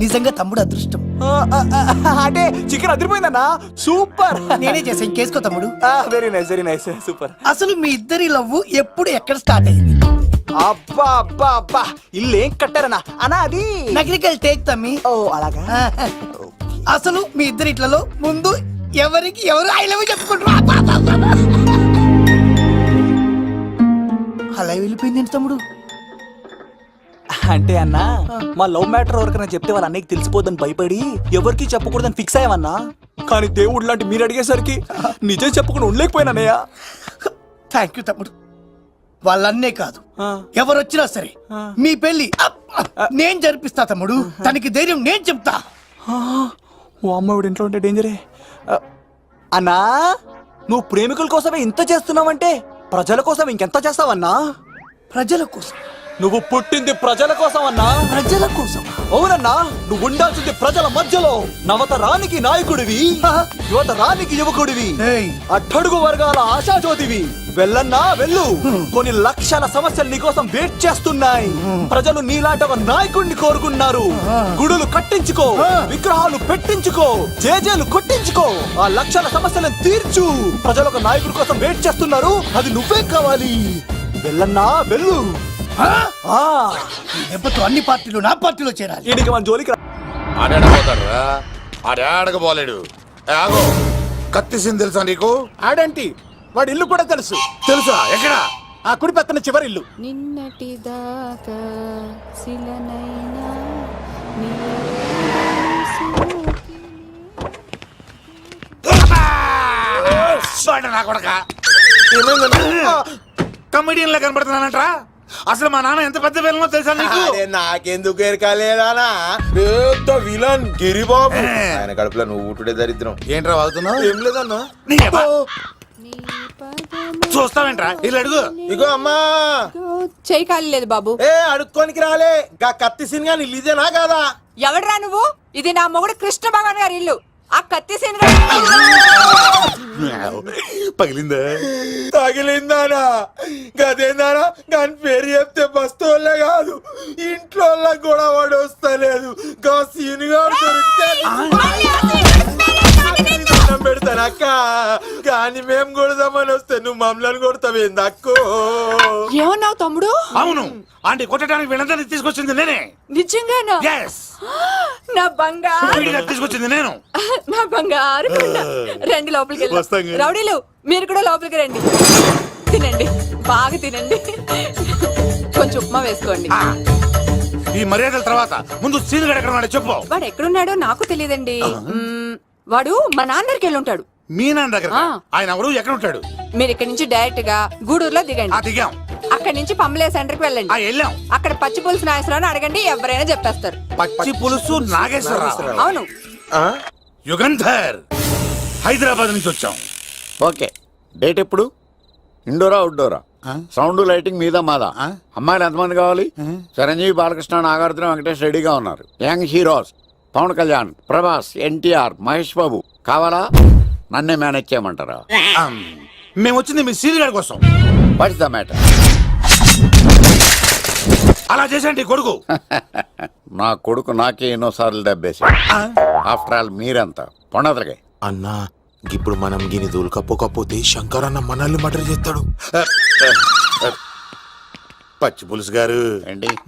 నిజంగా తమ్ముడు అదృష్టం. అంటే చికెన్ అదిరిపోయిందన్నా, సూపర్. నేనే చేసా, ఇంకేసుకో తమ్ముడు. Very nice super. అసలు మీ ఇద్దరి లవ్ ఎప్పుడు ఎక్కడ స్టార్ట్ అయింది? అబ్బా అబ్బా అబ్బా, ఇల్లు ఏం కట్టారన్నా అన్నా? అది నగరికల్ టేక్ తమ్మి. ఓ అలాగా. అసలు మీ ఇద్దరి ఇట్లలో ముందు ఎవరికి ఎవరు ఐ లవ్ చెప్పుకుంటారు? అలా వెళ్ళిపోయింది తమ్ముడు. అంటే అన్నా, మా లవ్ మ్యాటర్ ఎవరికైనా చెప్తే వాళ్ళ అన్నయ్యకి తెలిసిపోద్దని భయపడి ఎవరికి చెప్పకూడదని ఫిక్స్ అయ్యామన్నా. కానీ దేవుడు లాంటి మీరు అడిగేసరికి నిజం చెప్పకుండా ఉండలేకపోయినానయ్యా. థ్యాంక్ యూ తమ్ముడు. వాళ్ళన్నే కాదు, ఎవరు వచ్చినా సరే మీ పెళ్లి నేను జరిపిస్తా తమ్ముడు. తనకి ధైర్యం నేను చెప్తా. ఓ అమ్మవిడి ఇంట్లో ఉంటే డేంజరే. అన్నా, నువ్వు ప్రేమికుల కోసమే ఇంత చేస్తున్నావంటే ప్రజల కోసం ఇంకెంత చేస్తావన్నా? ప్రజల కోసం. నువ్వు పుట్టింది ప్రజల కోసం అన్నా. ప్రజల కోసం? అవునన్నా, నువ్వు ఉండాల్సింది ప్రజల మధ్యలో. నవతరానికి నాయకుడివి, యువతరానికి యువకుడివి, అట్టడుగు వర్గాల ఆశాజ్యోతివి. వెళ్ళన్నా వెళ్ళు, కొన్ని లక్షల సమస్యలు నీకోసం వెయిట్ చేస్తున్నాయి. ప్రజలు నీలాంటి ఒక నాయకుడిని కోరుకున్నారు. గుడులు కట్టించుకో, విగ్రహాలు పెట్టించుకో, జేజేలు కొట్టించుకో, ఆ లక్షల సమస్యలను తీర్చు. ప్రజలు ఒక నాయకుడి కోసం వెయిట్ చేస్తున్నారు, అది నువ్వే కావాలి. వెళ్ళన్నా వెళ్ళు. దెబ్బతో అన్ని పార్టీలు నా పార్టీలో చేరాలి. ఈయనకి మన జోలికి ఆడకపోతాడురా, ఆడకపోలేడు. ఆగో, కత్తిసింది తెలుసా నీకు? ఆడంటి వాడి ఇల్లు కూడా తెలుసు. తెలుసా? ఎక్కడ? ఆ కుడి పక్కన చివరి ఇల్లు. నిన్నటి దాకా శిలనైనా కమిడియన్ లా కనబడుతున్నానంట్రా. అసలు మా నాన్న ఎంత పెద్ద విలనో తెలుసా నీకు? నాకెందుకు ఎరకాలేదానా, పెద్ద విలన్ గిరిబాబు. ఆయన కడుపులో నువ్వు ఊటుడే దరిద్రం. ఏంట్రా వాగుతున్నావు? ఏం లేదన్నా. చూస్తావేంట్రా, ఇల్లు అడుగు. ఇగో అమ్మా, చేయి ఖాళీ లేదు బాబు. ఏ అడుక్కోనికి రాలే, గా కత్తి సినిమా ఇదేనా కాదా? ఎవడ్రా నువ్వు? ఇది నా మొగుడు కృష్ణ భగవాన్ గారి ఇల్లు. ఆ కత్తి సీన్ పగిలిందా? తగిలిందానా? గదేందానా? దాని పేరు చెప్తే బస్తోళ్ళే కాదు, ఇంట్లో కూడా వాడు వస్తలేదు. గా సీనుగా పెడతాను అక్క, కానీ మేము కొడదామని వస్తే నువ్వు మమ్మల్ని కొడతావేంది అక్కో? ఏమన్నావు తమ్ముడు? అవును, ఆంటీ కొట్టడానికి వీళ్ళందరినీ తీసుకొచ్చింది నేనే. నిజంగానా? నా బంగారు తీసుకొచ్చింది నేను. నా బంగారు రండి లోపలికి వెళ్ళి. రౌడీలు మీరు కూడా లోపలికి రండి. తినండి, బాగా తినండి. కొంచెం ఉప్మా వేసుకోండి. ఈ మర్యాదల తర్వాత ముందు సీన్ గడ ఎక్కడ చెప్పు. వాడు ఎక్కడున్నాడో నాకు తెలియదండి. వాడు మా నాన్న దగ్గరికి వెళ్ళి ఉంటాడు. మీ నాన్న దగ్గర? ఆయన ఎవరు, ఎక్కడ ఉంటాడు? మీరు ఇక్కడ నుంచి డైరెక్ట్ గా గూడూరులో దిగండి. దిగాం. అక్కడి నుంచి పంబలే సెంటర్ కి వెళ్ళండి. వెళ్ళాం. అక్కడ పచ్చి పులుసు నాగేశ్వరరావు అడగండి, ఎవరైనా చెప్పేస్తారు. పచ్చి పులుసు నాగేశ్వరరావు? అవును. యుగంధర్, హైదరాబాద్ నుంచి వచ్చాం. ఓకే, డేట్ ఎప్పుడు? ఇండోరా అవుట్డోరా? సౌండ్ లైటింగ్ మీద మాదా? అమ్మాయిలు ఎంతమంది కావాలి? చిరంజీవి, బాలకృష్ణ, నాగార్జున, వెంకటేష్ రెడీగా ఉన్నారు. యంగ్ హీరోస్ పవన్ కళ్యాణ్, ప్రభాస్, ఎన్టీఆర్, మహేష్ బాబు కావాలా? నన్నే మేనేజ్ చేయమంటారా? మేము వచ్చింది మీ సీన్ గడి కోసం. What's the matter? అలా చేసేంటి కొడుకు? నా కొడుకు నాకే ఎన్నోసార్లు దెబ్బేసి. ఆఫ్టర్ ఆల్ మీరంతా పొండదలగా. అన్నా, ఇప్పుడు మనం గిని దూలకపోతే శంకర్ అన్న మనల్ని మర్డర్ చేస్తాడు. పచ్చి పులుసు గారు,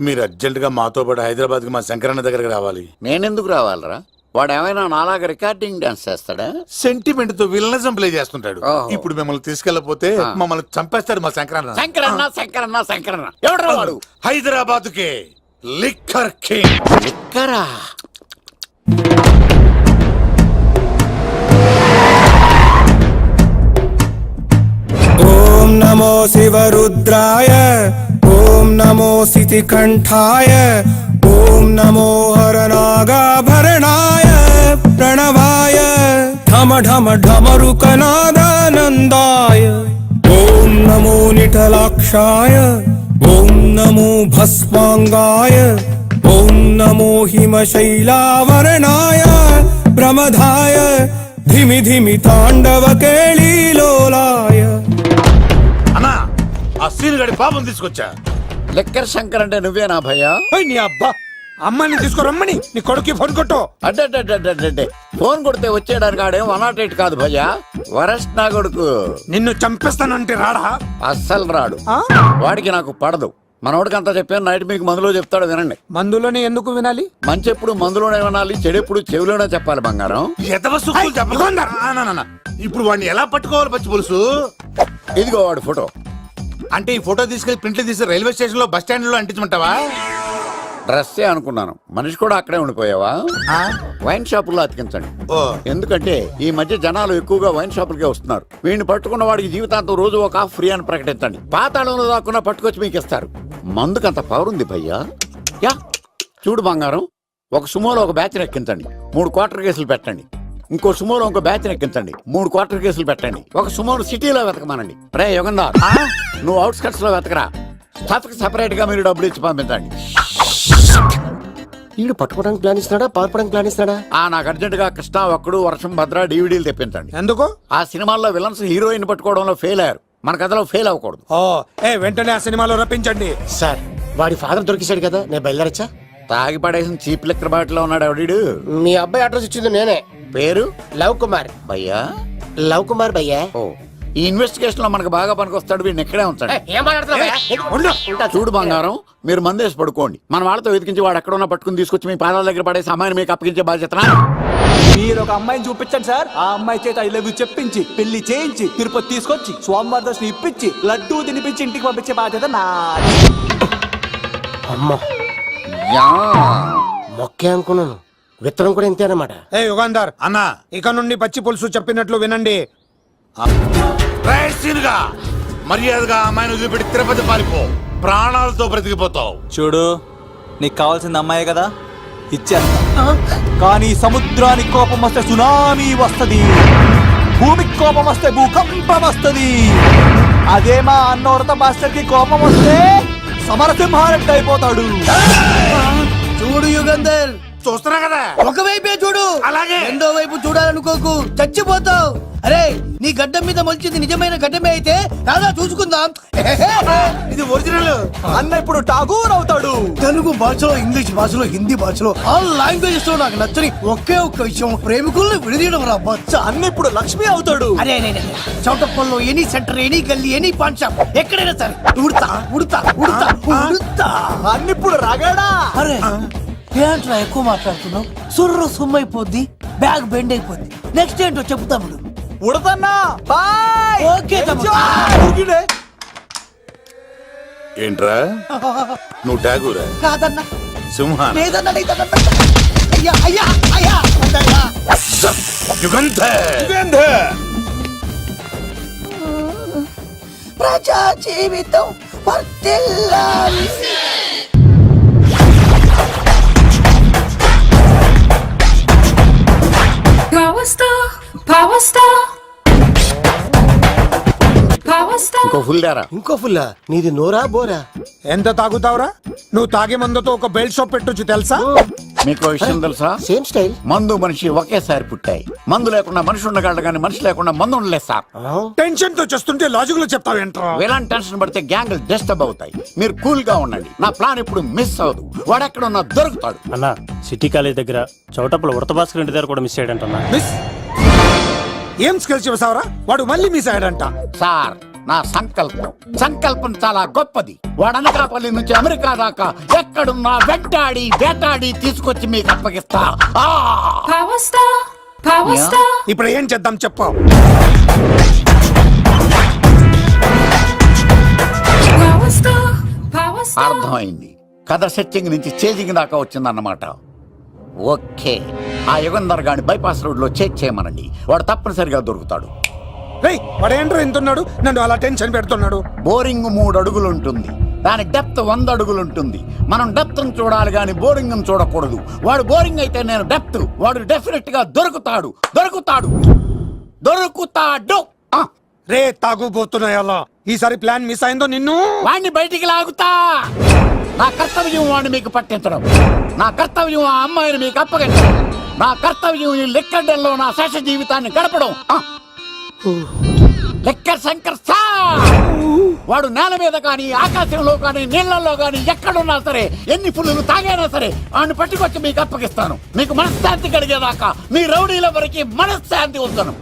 మీరు అర్జెంట్ గా మాతో పాటు హైదరాబాద్ కి మా శంకరన్న దగ్గరకు రావాలి. నేనెందుకు రావాలరా? వాడు ఏమైనా నాలాగా రికార్డింగ్ డాన్స్ చేస్తాడా? సెంటిమెంట్ తో విలనిజం ప్లే చేస్తుంటాడు. ఇప్పుడు మిమ్మల్ని తీసుకెళ్లపోతే మమ్మల్ని చంపేస్తాడు మా శంకరన్న. శంకరన్న శంకరన్న శంకరన్న ఎవడు వాడు? హైదరాబాద్ కే లిక్కర్ కింగ్. లిక్కరా? ఓం నమో శివరుద్రాయ, ఓం నమో శితికంఠాయ, ఓం నమో హరనాగాభరణాయ ప్రణవాయ ఢమ ఢమ ఢమరుకనాదానందాయ. ఓం నమో నిఠలాక్షాయ, ఓం నమో భస్మాంగాయ, ఓం నమో హిమశైలావరణాయ ప్రమదాయ ధిమి ధిమి తాండవ కేళీలోలాయ. అన్నా, ఆ సీన్ గడి బాబుని తీసుకొచ్చా. లిక్కర్ శంకర్ అంటే నువ్వేనా భయ్యా? నీ అబ్బా, అమ్మాయిని తీసుకురమ్మని నీ కొడుకు ఫోన్ కొట్టు. అడ్డే ఫోన్ కొడితే వచ్చేయడానికి ఆడేం 108 కాదు భయ్యా, వరస్ట్ నా కొడుకు. నిన్ను చంపేస్తానంటే రాడా? అస్సలు రాడు, వాడికి నాకు పడదు. మనోడికి అంతా చెప్పాను, నైట్ మీకు మందులో చెప్తాడు వినండి. మందులోనే ఎందుకు వినాలి? మంచి ఎప్పుడు మందులోనే వినాలి, చెడెప్పుడు చెవిలోనే చెప్పాలి బంగారం. ఎదవ సుక్కులు చెప్పకుండా. ఇప్పుడు వాడిని ఎలా పట్టుకోవాలి పచ్చి పులుసు? ఇదిగో వాడు ఫోటో. అంటే ఈ ఫోటో తీసుకెళ్లి ప్రింట్లు తీసి రైల్వే స్టేషన్ లో బస్ స్టాండ్ లో అంటించమంటావా? డ్రెస్సే అనుకున్నాను, మనిషి కూడా అక్కడే ఉండిపోయావా? వైన్ షాపుల్లో అతికించండి. ఎందుకంటే ఈ మధ్య జనాలు ఎక్కువగా వైన్ షాపులకే వస్తున్నారు. వీడిని పట్టుకున్న వాడికి జీవితాంతం రోజు ఒక ఆఫ్ ఫ్రీ అని ప్రకటించండి. పాతాళంలో దాక్కున్నా పట్టుకొచ్చి మీకు ఇస్తారు. మందుకంత పవర్ ఉంది భయ్యా. యా చూడు బంగారం, ఒక సుమోలో ఒక బ్యాచ్ ఎక్కించండి, 3 క్వార్టర్ కేసులు పెట్టండి. ఇంకో సుమోలో ఇంకో బ్యాచ్ ఎక్కించండి, 3 క్వార్టర్ కేసులు పెట్టండి. ఒక సుమోను సిటీలో వెతకమానండి. రే యుగంధర్, నువ్వు అవుట్స్కట్స్ లో వెతకరా. స్టాఫ్కి సెపరేట్ గా మీరు డబ్బులు ఇచ్చి పంపించండి. వీడు పట్టుకోవడానికి ప్లాన్ ఇస్తున్నాడా, పారిపోవడానికి ప్లాన్ ఇస్తున్నాడా? నాకు అర్జెంట్ గా కృష్ణ, ఒక్కడు, వర్షం, భద్ర డివిడీలు తెప్పించండి. ఎందుకు? ఆ సినిమాల్లో విలన్స్ హీరోయిన్ పట్టుకోవడంలో ఫెయిల్ అయ్యారు, మన కథలో ఫెయిల్ అవ్వకూడదు. వెంటనే ఆ సినిమాలో రప్పించండి. సార్ వాడి ఫాదర్ దొరికేశాడు కదా, నేను బయలుదేరచ్చా? తాగి పడేసిన చీప్ లెక్కర్ బాటిలో ఉన్నాడు ఎవడీడు. మీ అబ్బాయి అడ్రస్ ఇచ్చింది నేనే. పేరు లవ్ కుమార్. భయ్యా లవ్ కుమార్ భయ్యా. ఓ, ఈ ఇన్వెస్టిగేషన్ లో మనకు బాగా పనికొస్తాడు, వీడిని ఎక్కడే ఉంచండి. ఏం మాట్లాడుతున్నావు? చూడు బంగారం, మీరు మందేసి పడుకోండి. మన వాళ్ళతో వెతికించి వాడు ఎక్కడ ఉన్నా పట్టుకుని తీసుకొచ్చి మీ పాదాల దగ్గర పడేసి అమ్మాయిని మీకు అప్పగించే బాధ్యత. మీరు ఒక అమ్మాయిని చూపించండి సార్. ఆ అమ్మాయి చేత ఐ లవ్ యూ చెప్పించి పెళ్లి చేయించి తిరుపతి తీసుకొచ్చి స్వామివారి దర్శనం ఇప్పించి లడ్డూ తినిపించి ఇంటికి పంపించే బాధ్యత నాది. అమ్మా మొక్కే అనుకున్నాను, విత్తనం కూడా ఇంతే అన్నమాట. యుగాంధర్ అన్నా, ఇక నుండి పచ్చి పులుసు చెప్పినట్లు వినండి. రైసీనుగా మర్యాదగా అమ్మాయిని వదిలిపెట్టి తిరుపతి పారిపో, ప్రాణాలతో బ్రతికిపోతావు. చూడు, నీకు కావాల్సింది అమ్మాయే కదా, ఇచ్చేస్తా. కానీ సముద్రానికి కోపం వస్తే సునామీ వస్తది, భూమికి కోపం వస్తే భూకంపం వస్తది. అదే మా అన్నోడత మాస్టర్ కి కోపం వస్తే సమరసింహారెడ్డి అయిపోతాడు. చూడు యుగంధర్, చూస్తున్నా కదా, ఒకవైపే చూడు, అలాగే రెండో వైపు చూడాలనుకోకు, చచ్చిపోతావు. అరే, నీ గడ్డం మీద మొలిచింది నిజమైన గడ్డమే అయితే రాదా చూసుకుందాం. ఇది ఒరిజినల్. అన్న ఇప్పుడు ఠాగూర్ అవుతాడు. తెలుగు భాషలో, ఇంగ్లీష్ భాషలో, హిందీ భాషలో, ఆల్ లాంగ్వేజెస్ లో నాకు నచ్చని ఒకే ఒక్క విషయం, ప్రేమికుల్ని విడదీయడం రా బచ్చ. అన్న ఇప్పుడు లక్ష్మి అవుతాడు. అరే చౌటప్పల్లో ఎనీ సెంటర్, ఎనీ గల్లీ, ఎనీ పాన్ షాప్, ఎక్కడైనా సరే ఉడతా ఉడతా ఉడతా ఉడతా. అన్న ఇప్పుడు రగడా. అరే ఏంట్రా ఎక్కువ మాట్లాడుతున్నావు? సుర్రు సుమ్మైపోద్ది, బ్యాగ్ బెండ్ అయిపోద్ది. నెక్స్ట్ ఏంటో చెప్తాము. ఉడతన్నా బాయ్. ఓకే తమ్ముడు. ఏంట్రా నువ్వు ఠాగూరా? కాదన్నా, సింహా? లేదన్నా, లేదన్నా. అయ్యా అయ్యా అయ్యా అయ్యా. యుగంధర్, ప్రజా జీవితం వర్ధిల్లాలి. ఇంకో ఫుల్ దారా. ఇంకో ఫుల్లా? నీది నోరా బోరా? ఎంత తాగుతావురా? నువ్వు తాగే మందుతో ఒక బెల్ట్ షాప్ పెట్టొచ్చు తెలుసా? మీకు విషయం తెలుసా? Same style. మందు మనిషి ఒకేసారి పుట్టాయి. మందు లేకుండా మనిషి ఉండగలడు కానీ మనిషి లేకుండా మందు ఉండలేదు సార్. టెన్షన్ తో చేస్తుంటే లాజిక్ లో చెప్తావేంట్రా? ఎలాంటి టెన్షన్ పడితే గ్యాంగ్లు డిస్టర్బ్ అవుతాయి. మీరు కూల్ గా ఉండండి, నా ప్లాన్ ఇప్పుడు మిస్ అవ్వదు. వాడెక్కడ ఉన్నా దొరుకుతాడు. అన్నా, సిటీ కాలేజ్ దగ్గర చౌటప్పల ఉడత భాస్కర్ ఇంటి దగ్గర కూడా మిస్ అయ్యాడంటన్నా. మిస్ ఏం స్కిల్స్ చేసావురా? వాడు మళ్ళీ మిస్ అయ్యాడంట. సార్, నా సంకల్పం చాలా గొప్పది. వాడు అనకాపల్లి నుంచి అమెరికా దాకా ఎక్కడున్నా వెంటాడి వేటాడి తీసుకొచ్చి మీకు అప్పగిస్తా. ఇప్పుడు ఏం చేద్దాం చెప్పు. అర్థమైంది. కథ సెట్టింగ్ నుంచి చేజింగ్ దాకా వచ్చిందన్నమాట. ఓకే, ఆ యుగంధర్ గాని బైపాస్ రోడ్ లో చెక్ చేయమనండి, వాడు తప్పనిసరిగా దొరుకుతాడు. వాడేంట్రా ఇంతున్నాడు, నన్ను అలా టెన్షన్ పెడుతున్నాడు. బోరింగ్ 3 అడుగులు ఉంటుంది, దాని డెప్త్ 100 అడుగులు ఉంటుంది. మనం డెప్త్ చూడాలి గాని బోరింగ్ చూడకూడదు. వాడు బోరింగ్ అయితే నేను డెప్త్. వాడు డెఫినెట్ గా దొరుకుతాడు. రే తాగుబోతున్నాయా, ఈసారి ప్లాన్ మిస్ అయిందో నిన్ను వాడిని బయటికి లాగుతా. నా కర్తవ్యం వాడిని మీకు పట్టించడం, నా కర్తవ్యం ఆ అమ్మాయిని మీకు అప్పగించడం, నా కర్తవ్యం ఈ లిక్కర్ డెల్లో నా శేష జీవితాన్ని గడపడం. Liquor Shankar sir. వాడు నేల మీద కానీ ఆకాశంలో కానీ నీళ్లలో కానీ ఎక్కడున్నా సరే ఎన్ని పుల్లులు తాగైనా సరే వాడిని పట్టుకొచ్చి మీకు అప్పగిస్తాను. మీకు మనశ్శాంతి కలిగేదాకా మీ రౌడీల వరకు మనశ్శాంతి ఉంచను.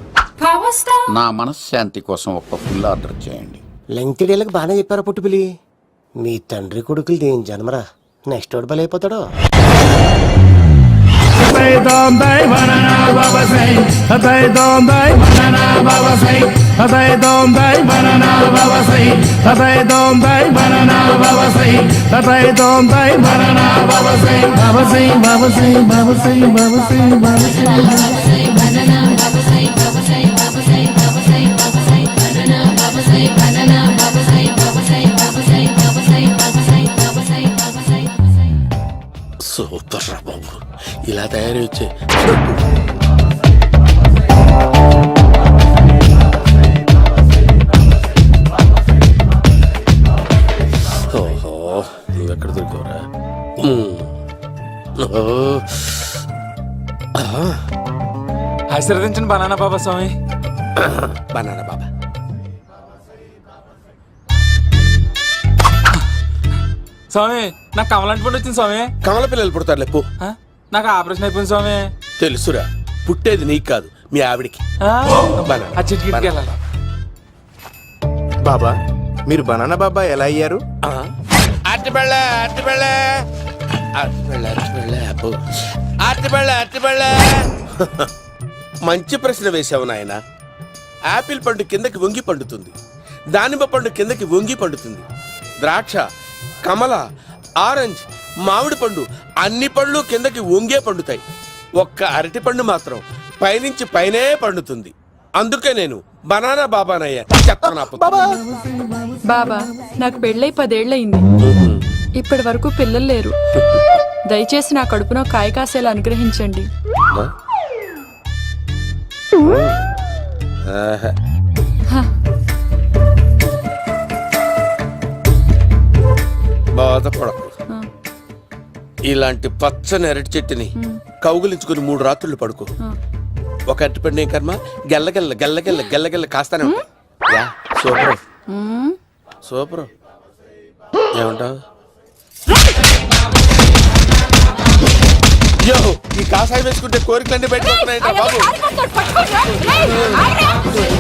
నా మనశ్శాంతి కోసం ఒక ఫుల్ ఆర్డర్ చేయండి. లెంగ్త్ డేలకు బాగానే చెప్పారా పుట్టుపిలి. మీ తండ్రి కొడుకులు దేని జన్మరా, నెక్స్ట్ వాడు బలైపోతాడు. సూపర్ రా బాబు, ఇలా తయారు వచ్చే ఓహో, నువ్వెక్కడ దొరికావురా? ఆశీర్వదించండి బనానా బాబా స్వామి. బనానా బాబా. స్వామి నాకు కమలాంటి పండు వచ్చింది స్వామి. కమల పిల్లలు పుడతారు లేపు. ఆ? నాకు ఆపరేషన్ అయిపోయింది స్వామి. తెలుసురా, పుట్టేది నీకు కాదు మీ ఆవిడికి. ఆ చిటికి వెళ్ళాలి. బాబా మీరు బనానా బాబా ఎలా అయ్యారు? మంచి ప్రశ్న వేశావు నాయన. ఆపిల్ పండు కిందకి వంగి పండుతుంది, దానిమ్మ పండు కిందకి వంగి పండుతుంది, ద్రాక్ష, కమల, ఆరెంజ్, మామిడి పండు అన్ని పండ్లు కిందకి వంగే పండుతాయి. ఒక్క అరటి పండు మాత్రం పైనుంచి పైనే పండుతుంది. అందుకే నేను బనానా బాబానయ్యా. బాబా నాకు పెళ్ళై 10 ఏళ్ళయింది. ఇప్పటి వరకు పిల్లలు లేరు. దయచేసి నా కడుపున కాయ కాసేలా అనుగ్రహించండి. బాధపడకు. ఇలాంటి పచ్చని అరటి చెట్టుని కౌగులించుకుని 3 రాత్రులు పడుకో. ఒక అరటి పండు ఏం కర్మ, గెల్లగెల్ల గెల్లగెల్ల గెల్లగెల్ల కాస్తానే ఉంటాయి. Yeah, super super. ఏమంటావు? యో, ఈ కాసాయి వేసుకుంటే కోరికలన్నీ బయటకొస్తున్నాయి బాబు.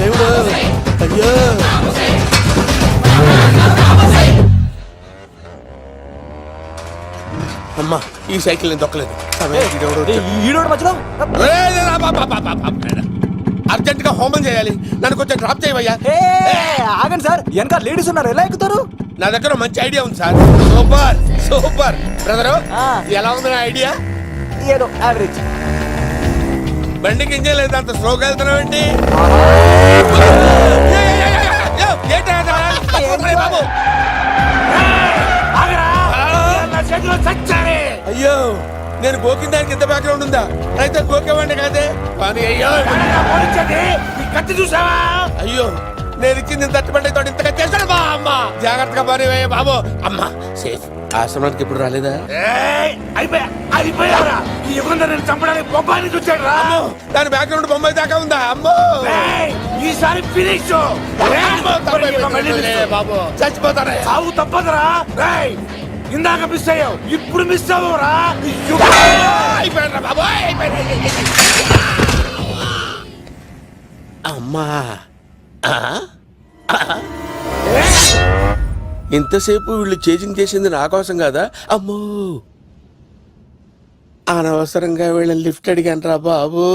దేవుడు, అయ్యో. అమ్మా, ఈ సైకిల్ నేను దొక్కలేదు. అర్జెంట్ గా హోమం చేయాలి, నన్ను కొంచెం డ్రాప్ చేయవయ్యా. ఆగండి సార్, వెనక లేడీస్ ఉన్నారు, ఎలా ఎక్కుతారు? నా దగ్గర మంచి ఐడియా ఉంది సార్. సూపర్ సూపర్ బ్రదరు, ఎలా ఉంది నా ఐడియా? ఏదో యావరేజ్. బండికి ఇంజన్ లేదు, అంత స్లోగా వెళ్తున్నావు ఏంటి? అయ్యో, నేను గోకిన దానికి ఇంత బ్యాక్గ్రౌండ్ ఉందా? అయితే గోకేవాడిని కాదే. అయ్యో కత్తి చూసావా? అయ్యో, నేను ఇచ్చింది తట్టుబడి తోటి ఇంతగా చేశాడు బా. అమ్మ జాగ్రత్తగా పని బాబు. అమ్మ సేఫ్. ఆశ్రమానికి ఎప్పుడు రాలేదా? అయిపోయారా? చంపడానికి బొమ్మాయి చూచాడు రా. దాని బ్యాక్గ్రౌండ్ బొమ్మాయి దాకా ఉందా? అమ్మో, ఈసారి ఫినిష్ బాబు. చచ్చిపోతారా? సాగు తప్పదురా. ఇందాక మిస్ అయ్యావు, ఇప్పుడు మిస్ అవ్వరా? అయిపోయారా బాబు? అమ్మా, ఇంతసేపు వీళ్ళు చేజింగ్ చేసింది నా కోసం కాదా? అమ్మో, అనవసరంగా వీళ్ళని లిఫ్ట్ అడిగాను రా బాబు.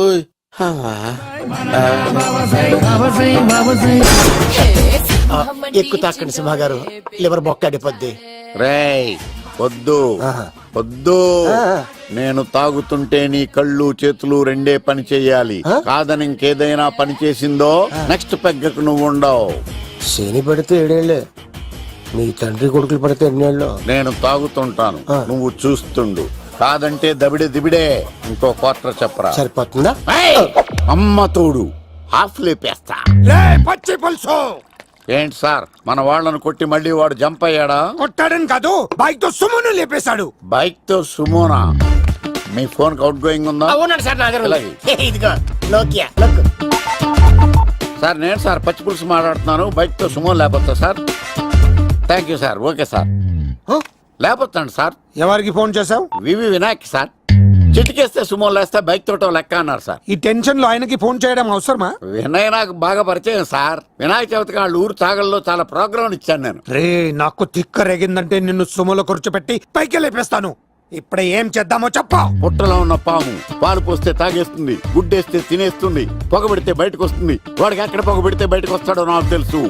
ఎక్కువ తాకండి సింహ గారు, లివర్ బొక్క అడిపోద్ది. రేయ్ వద్దు వద్దు, నేను తాగుతుంటే నీ కళ్ళు చేతులు రెండే పని చెయ్యాలి. కాదని ఇంకేదైనా పని చేసిందో నెక్స్ట్ పెగ్గకు నువ్వు ఉండవు. శని పడితే 7 ఏళ్ళే, మీ తండ్రి కొడుకులు పడితే 8 ఏళ్ళు. నేను తాగుతుంటాను, నువ్వు చూస్తుండు. కాదంటే దబిడే దిబిడే. ఇంకో క్వార్టర్ చెప్పరా? సరిపోతుందా? అమ్మ తోడు, హాఫ్ లేపేస్తా. పచ్చి పులుసు. ఏంటి సార్, మన వాళ్ళను కొట్టి మళ్ళీ వాడు జంప్ అయ్యాడా? కొట్టాడని కాదు, బైక్ తో సుమ్మును లేపేశాడు. బైక్ తో సుమోనా? మీ ఫోన్ అవుట్ గోయింగ్ ఉందా? అవునండి సార్, నా దగ్గర ఉంది. అలాగే. ఇదిగో నోకియా. సార్ నేను సార్ పచ్చి పులుసు మాట్లాడుతున్నాను. బైక్తో సుమో లేకపోతా sir. Thank you sir. Okay sir. లేకపోతాను సార్. ఎవరికి ఫోన్ చేసావు? వివి వినాయక్ సార్. చిటికేస్తే సుమో లేస్తే బైక్ తోటో లెక్క అన్నారు సార్. ఈ టెన్షన్ లో ఆయనకి ఫోన్ చేయడం అవసరమా? వినయ్ నాకు బాగా పరిచయం సార్. వినాయక చవితికి వాళ్ళ ఊరు చాగల్లో చాలా ప్రోగ్రాం ఇచ్చాను నేను. రే నాకు తిక్క రేగిందంటే నిన్ను సుమలో కూర్చోపెట్టి పైకి లేపేస్తాను. ఇప్పుడే ఏం చేద్దామో చెప్పా. పుట్టలో ఉన్న పాము పాలు పోస్తే తాగేస్తుంది, గుడ్డేస్తే తినేస్తుంది, పొగబెడితే బయటకు వస్తుంది. వాడికి ఎక్కడ పొగబెడితే బయటకు వస్తాడో నాకు తెలుసు.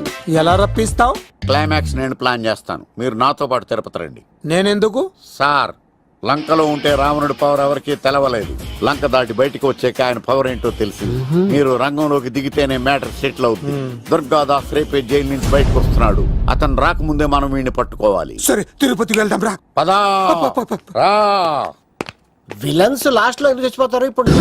ఎలా రప్పిస్తావు? క్లైమాక్స్ నేను ప్లాన్ చేస్తాను. మీరు నాతో పాటు తిరుపతి రండి. నేనెందుకు? సార్ లంకలో ఉంటే రావణుడి పవర్ ఎవరికి తెలవలేదు. లంక దాటి బయటికి వచ్చాక ఆయన పవర్ ఏంటో తెలిసింది. మీరు రంగంలోకి దిగితేనే మ్యాటర్ సెటిల్ అవుతుంది. దుర్గాదాస్ రేపే జైలు నుంచి బయటకు వస్తున్నాడు. అతను రాకముందే మనం వీడిని పట్టుకోవాలి. సరే తిరుపతికి వెళ్దాం రా. పదా రా. విలన్స్ లాస్ట్ లో ఎందుకు చచ్చిపోతారు ఇప్పుడు?